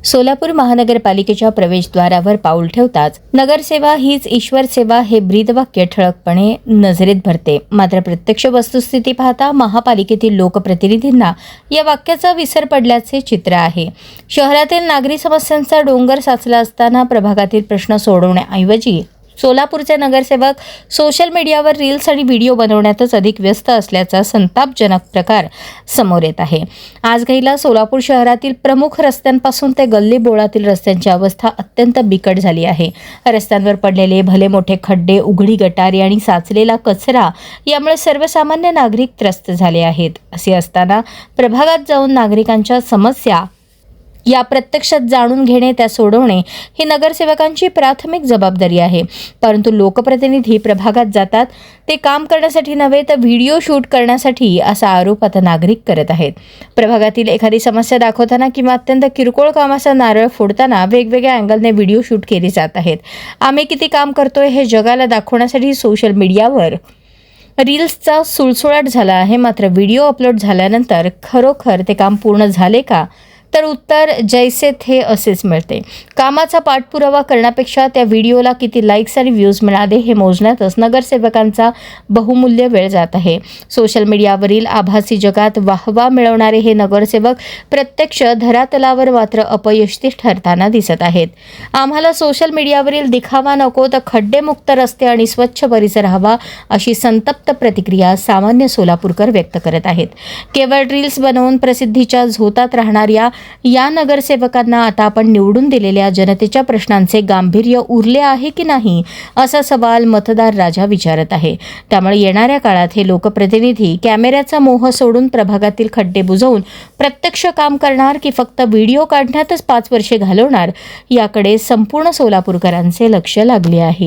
सोलापूर महानगरपालिकेच्या प्रवेशद्वारावर पाऊल ठेवताच नगरसेवा हीच ईश्वर सेवा हे ब्रीदवाक्य ठळकपणे नजरेत भरते. मात्र प्रत्यक्ष वस्तुस्थिती पाहता महापालिकेतील लोकप्रतिनिधींना या वाक्याचा विसर पडल्याचे चित्र आहे. शहरातील नागरी समस्यांचा डोंगर साचला असताना प्रभागातील प्रश्न सोडवण्याऐवजी सोलापूरचे नगरसेवक सोशल मीडियावर रील्स आणि व्हिडिओ बनवण्यातच अधिक व्यस्त असल्याचा संतापजनक प्रकार समोर येत आहे. आजघाईला सोलापूर शहरातील प्रमुख रस्त्यांपासून ते गल्ली बोळातील रस्त्यांची अवस्था अत्यंत बिकट झाली आहे. रस्त्यांवर पडलेले भले मोठे खड्डे, उघडी गटारी आणि साचलेला कचरा यामुळे सर्वसामान्य नागरिक त्रस्त झाले आहेत. असे असताना प्रभागात जाऊन नागरिकांच्या समस्या या प्रत्यक्षात जाणून घेणे, त्या सोडवणे ही नगरसेवकांची प्राथमिक जबाबदारी आहे. परंतु लोकप्रतिनिधी प्रभागात जातात ते काम करण्यासाठी नव्हे तर व्हिडिओ शूट करण्यासाठी, असा आरोप आता नागरिक करत आहेत. प्रभागातील एखादी समस्या दाखवताना किंवा अत्यंत किरकोळ कामाचा नारळ फोडताना वेगवेगळ्या अँगलने व्हिडिओ शूट केले जात आहेत. आम्ही किती काम करतोय हे जगाला दाखवण्यासाठी सोशल मीडियावर रील्सचा सुळसुळाट झाला आहे. मात्र व्हिडिओ अपलोड झाल्यानंतर खरोखर ते काम पूर्ण झाले का, तर उत्तर जैसे थे असेच मिळते. कामाचा पाठपुरावा करण्यापेक्षा त्या व्हिडिओला किती लाईक्स आणि व्ह्यूज मिळाले हे मोजण्यातच नगरसेवकांचा बहुमूल्य वेळ जात आहे. सोशल मीडियावरील आभासी जगात वाहवा मिळवणारे हे नगरसेवक प्रत्यक्ष धरातलावर मात्र अपयशी ठरताना दिसत आहेत. आम्हाला सोशल मीडियावरील दिखावा नको, तर खड्डेमुक्त रस्ते आणि स्वच्छ परिसर हवा, अशी संतप्त प्रतिक्रिया सामान्य सोलापूरकर व्यक्त करत आहेत. केवळ रील्स बनवून प्रसिद्धीच्या झोतात राहणाऱ्या या नगरसेवकांना आता आपण निवडून दिलेल्या जनतेच्या प्रश्नांचे गांभीर्य उरले आहे की नाही, असा सवाल मतदार राजा विचारत आहे. त्यामुळे येणाऱ्या काळात हे लोकप्रतिनिधी कॅमेऱ्याचा मोह सोडून प्रभागातील खड्डे बुजवून प्रत्यक्ष काम करणार की फक्त व्हिडिओ काढण्यातच 5 वर्षे घालवणार, याकडे संपूर्ण सोलापूरकरांचे लक्ष लागले आहे.